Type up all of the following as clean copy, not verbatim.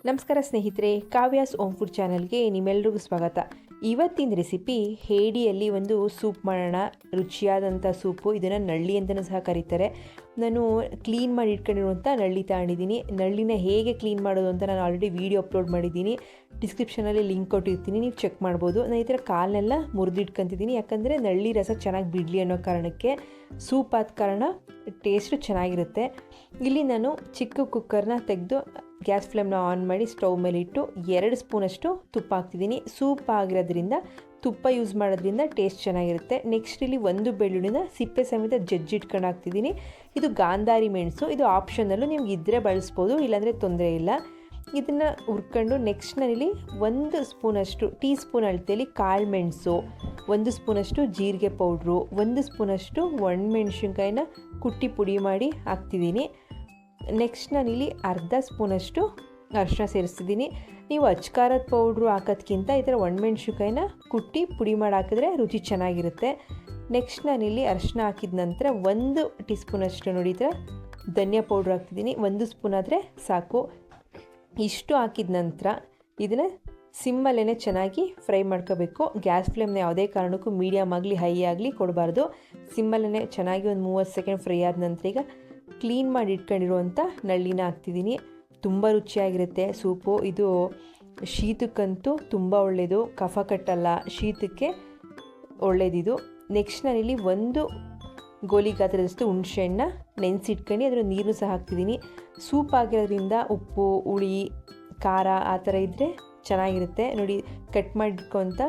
ನಮಸ್ಕಾರ ಸ್ನೇಹಿತರೆ, Kavya's ohm food ಚಾನಲ್ಗೆ ನಿಮ್ಮೆಲ್ಲರಿಗೂ ಸ್ವಾಗತ. ಇವತ್ತಿನ ರೆಸಿಪಿ ಹೇಡಿಯಲ್ಲಿ ಒಂದು ಸೂಪ್ ಮಾಡೋಣ. ರುಚಿಯಾದಂಥ ಸೂಪು. ಇದನ್ನು ನಳ್ಳಿ ಅಂತಲೂ ಸಹ ಕರೀತಾರೆ. ನಾನು ಕ್ಲೀನ್ ಮಾಡಿ ಇಟ್ಕೊಂಡಿರುವಂಥ ನಳ್ಳಿ ತಗೊಂಡಿದ್ದೀನಿ. ನಳ್ಳಿನ ಹೇಗೆ ಕ್ಲೀನ್ ಮಾಡೋದು ಅಂತ ನಾನು ಆಲ್ರೆಡಿ ವೀಡಿಯೋ ಅಪ್ಲೋಡ್ ಮಾಡಿದ್ದೀನಿ. ಡಿಸ್ಕ್ರಿಪ್ಷನಲ್ಲಿ ಲಿಂಕ್ ಕೊಟ್ಟಿರ್ತೀನಿ, ನೀವು ಚೆಕ್ ಮಾಡ್ಬೋದು. ನಾನು ಈ ಥರ ಕಾಲನ್ನೆಲ್ಲ ಮುರಿದಿಟ್ಕೊತಿದ್ದೀನಿ, ಯಾಕಂದರೆ ನಳ್ಳಿ ರಸ ಚೆನ್ನಾಗಿ ಬಿಡಲಿ ಅನ್ನೋ ಕಾರಣಕ್ಕೆ. ಸೂಪ್ ಆದ ಕಾರಣ ಟೇಸ್ಟು ಚೆನ್ನಾಗಿರುತ್ತೆ. ಇಲ್ಲಿ ನಾನು ಚಿಕ್ಕ ಕುಕ್ಕರ್ನ ತೆಗೆದು ಗ್ಯಾಸ್ ಫ್ಲೇಮ್ನ ಆನ್ ಮಾಡಿ ಸ್ಟವ್ ಮೇಲೆ ಇಟ್ಟು 2 ಸ್ಪೂನಷ್ಟು ತುಪ್ಪ ಹಾಕ್ತಿದ್ದೀನಿ. ಸೂಪ್ ಆಗಿರೋದ್ರಿಂದ ತುಪ್ಪ ಯೂಸ್ ಮಾಡೋದ್ರಿಂದ ಟೇಸ್ಟ್ ಚೆನ್ನಾಗಿರುತ್ತೆ. ನೆಕ್ಸ್ಟ್ ಇಲ್ಲಿ 1 ಬೆಳ್ಳುಳ್ಳಿನ ಸಿಪ್ಪೆ ಸಮೇತ ಜಜ್ಜಿಟ್ಕೊಂಡು ಹಾಕ್ತಿದ್ದೀನಿ. ಇದು ಗಾಂಧಾರಿ ಮೆಣಸು. ಇದು ಆಪ್ಷನಲ್ಲು, ನಿಮ್ಗೆ ಇದ್ದರೆ ಬಳಸ್ಬೋದು, ಇಲ್ಲಾಂದರೆ ತೊಂದರೆ ಇಲ್ಲ. ಇದನ್ನು ಹುರ್ಕೊಂಡು ನೆಕ್ಸ್ಟ್ ನಾನಿಲ್ಲಿ 1 ಸ್ಪೂನಷ್ಟು ಟೀ ಸ್ಪೂನ್ ಅಳತೆಯಲ್ಲಿ ಕಾಳು ಮೆಣಸು, 1 ಸ್ಪೂನಷ್ಟು ಜೀರಿಗೆ ಪೌಡ್ರು, 1 ಸ್ಪೂನಷ್ಟು ಒಣಮೆಣ್ಸಿನ್ಕಾಯಿನ ಕುಟ್ಟಿ ಪುಡಿ ಮಾಡಿ ಹಾಕ್ತಿದ್ದೀನಿ. ನೆಕ್ಸ್ಟ್ ನಾನಿಲ್ಲಿ ಅರ್ಧ ಸ್ಪೂನಷ್ಟು ಅರಿಶಿನ ಸೇರಿಸ್ತಿದ್ದೀನಿ. ನೀವು ಅಚ್ಕಾರದ ಪೌಡ್ರು ಹಾಕೋದ್ಕಿಂತ ಈ ಥರ ಒಣಮೆಣ್ಸಿನ್ಕಾಯಿನ ಕುಟ್ಟಿ ಪುಡಿ ಮಾಡಿ ಹಾಕಿದ್ರೆ ರುಚಿ ಚೆನ್ನಾಗಿರುತ್ತೆ. ನೆಕ್ಸ್ಟ್ ನಾನಿಲ್ಲಿ ಅರಿಶಿನ ಹಾಕಿದ ನಂತರ 1 ಟೀ ಸ್ಪೂನಷ್ಟು ನೋಡಿ ಈ ಥರ ಧನಿಯಾ ಪೌಡ್ರ್ ಹಾಕ್ತಿದ್ದೀನಿ. 1 ಸ್ಪೂನ್ ಆದರೆ ಸಾಕು. ಇಷ್ಟು ಹಾಕಿದ ನಂತರ ಇದನ್ನು ಸಿಮ್ಮಲ್ಲೇ ಚೆನ್ನಾಗಿ ಫ್ರೈ ಮಾಡ್ಕೋಬೇಕು. ಗ್ಯಾಸ್ ಫ್ಲೇಮ್ನ ಯಾವುದೇ ಕಾರಣಕ್ಕೂ ಮೀಡಿಯಮ್ ಆಗಲಿ ಹೈ ಆಗಲಿ ಕೊಡಬಾರ್ದು. ಸಿಮ್ಮಲ್ಲೇ ಚೆನ್ನಾಗಿ ಒಂದು 30 ಸೆಕೆಂಡ್ ಫ್ರೈ ಆದ ನಂತರ ಈಗ ಕ್ಲೀನ್ ಮಾಡಿ ಇಟ್ಕೊಂಡಿರುವಂಥ ನಳ್ಳಿನ ಹಾಕ್ತಿದ್ದೀನಿ. ತುಂಬ ರುಚಿಯಾಗಿರುತ್ತೆ ಸೂಪು. ಇದು ಶೀತಕ್ಕಂತೂ ತುಂಬ ಒಳ್ಳೆಯದು, ಕಫ ಕಟ್ಟಲ್ಲ, ಶೀತಕ್ಕೆ ಒಳ್ಳೆಯದಿದು. ನೆಕ್ಸ್ಟ್ ನಾನಿಲ್ಲಿ 1 ಗೋಲಿ ಗಾತ್ರದಷ್ಟು ಹುಣಸೆಹಣ್ಣ ನೆನೆಸಿಟ್ಕೊಂಡು ಅದರ ನೀರು ಸಹ ಹಾಕ್ತಿದ್ದೀನಿ. ಸೂಪ್ ಆಗಿರೋದ್ರಿಂದ ಉಪ್ಪು, ಹುಳಿ, ಖಾರ ಆ ಥರ ಇದ್ದರೆ ಚೆನ್ನಾಗಿರುತ್ತೆ. ನೋಡಿ, ಕಟ್ ಮಾಡಿಟ್ಕೊಂತ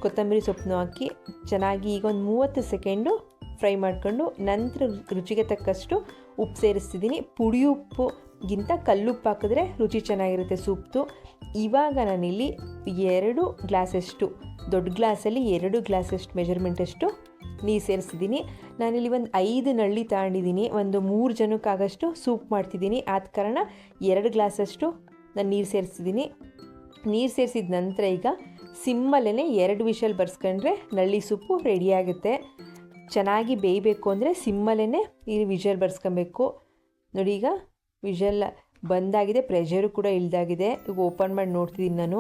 ಕೊತ್ತಂಬರಿ ಸೊಪ್ಪನ್ನು ಹಾಕಿ ಚೆನ್ನಾಗಿ ಈಗ ಒಂದು 30 ಸೆಕೆಂಡು ಫ್ರೈ ಮಾಡಿಕೊಂಡು ನಂತರ ರುಚಿಗೆ ತಕ್ಕಷ್ಟು ಉಪ್ಪು ಸೇರಿಸ್ತಿದ್ದೀನಿ. ಪುಡಿ ಉಪ್ಪುಗಿಂತ ಕಲ್ಲುಪ್ಪು ಹಾಕಿದ್ರೆ ರುಚಿ ಚೆನ್ನಾಗಿರುತ್ತೆ ಸೂಪ್ದು. ಇವಾಗ ನಾನಿಲ್ಲಿ 2 ಗ್ಲಾಸಷ್ಟು, ದೊಡ್ಡ ಗ್ಲಾಸಲ್ಲಿ 2 ಗ್ಲಾಸಷ್ಟು ಮೆಜರ್ಮೆಂಟಷ್ಟು ನೀರು ಸೇರಿಸ್ತಿದ್ದೀನಿ. ನಾನಿಲ್ಲಿ ಒಂದು 5 ನಳ್ಳಿ ತಗೊಂಡಿದ್ದೀನಿ. ಒಂದು 3 ಜನಕ್ಕಾಗಷ್ಟು ಸೂಪ್ ಮಾಡ್ತಿದ್ದೀನಿ. ಆದ ಕಾರಣ 2 ಗ್ಲಾಸಷ್ಟು ನಾನು ನೀರು ಸೇರಿಸ್ತಿದ್ದೀನಿ. ನೀರು ಸೇರಿಸಿದ ನಂತರ ಈಗ ಸಿಮ್ಮಲ್ಲೇ 2 ವಿಷಲ್ ಬರ್ಸ್ಕೊಂಡ್ರೆ ನಳ್ಳಿ ಸೂಪು ರೆಡಿಯಾಗುತ್ತೆ. ಚೆನ್ನಾಗಿ ಬೇಯಬೇಕು ಅಂದರೆ ಸಿಮ್ಮಲ್ಲೇ ಈ ವಿಷಲ್ ಬರ್ಸ್ಕೊಬೇಕು. ನೋಡಿ, ಈಗ ವಿಷಲ್ ಬಂದಾಗಿದೆ, ಪ್ರೆಷರು ಕೂಡ ಇಳ್ದಾಗಿದೆ. ಈಗ ಓಪನ್ ಮಾಡಿ ನೋಡ್ತಿದ್ದೀನಿ ನಾನು.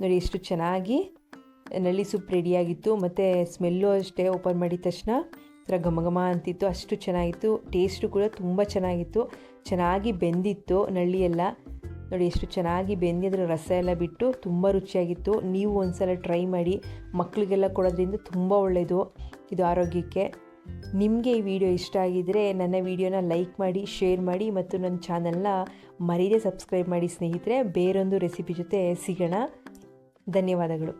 ನೋಡಿ ಎಷ್ಟು ಚೆನ್ನಾಗಿ ನಳ್ಳಿ ಸೂಪ್ ರೆಡಿಯಾಗಿತ್ತು. ಮತ್ತು ಸ್ಮೆಲ್ಲು ಅಷ್ಟೇ, ಓಪನ್ ಮಾಡಿದ ತಕ್ಷಣ ಥರ ಘಮ ಘಮ ಅಂತಿತ್ತು, ಅಷ್ಟು ಚೆನ್ನಾಗಿತ್ತು. ಟೇಸ್ಟು ಕೂಡ ತುಂಬ ಚೆನ್ನಾಗಿತ್ತು, ಚೆನ್ನಾಗಿ ಬೆಂದಿತ್ತು ನಳ್ಳಿ ಎಲ್ಲ. ನೋಡಿ ಎಷ್ಟು ಚೆನ್ನಾಗಿ ಬೆಂದಿ ಅದರ ರಸ ಎಲ್ಲ ಬಿಟ್ಟು ತುಂಬ ರುಚಿಯಾಗಿತ್ತು. ನೀವು ಒಂದ್ಸಲ ಟ್ರೈ ಮಾಡಿ, ಮಕ್ಕಳಿಗೆಲ್ಲ ಕೊಡೋದ್ರಿಂದ ತುಂಬ ಒಳ್ಳೆಯದು ಇದು ಆರೋಗ್ಯಕ್ಕೆ. ನಿಮಗೆ ಈ ವಿಡಿಯೋ ಇಷ್ಟ ಆಗಿದ್ದರೆ ನನ್ನ ವಿಡಿಯೋನ ಲೈಕ್ ಮಾಡಿ, ಶೇರ್ ಮಾಡಿ ಮತ್ತು ನನ್ನ ಚಾನಲ್ನ ಮರೀದೆ ಸಬ್ಸ್ಕ್ರೈಬ್ ಮಾಡಿ ಸ್ನೇಹಿತರೆ. ಬೇರೊಂದು ರೆಸಿಪಿ ಜೊತೆ ಸಿಗೋಣ. ಧನ್ಯವಾದಗಳು.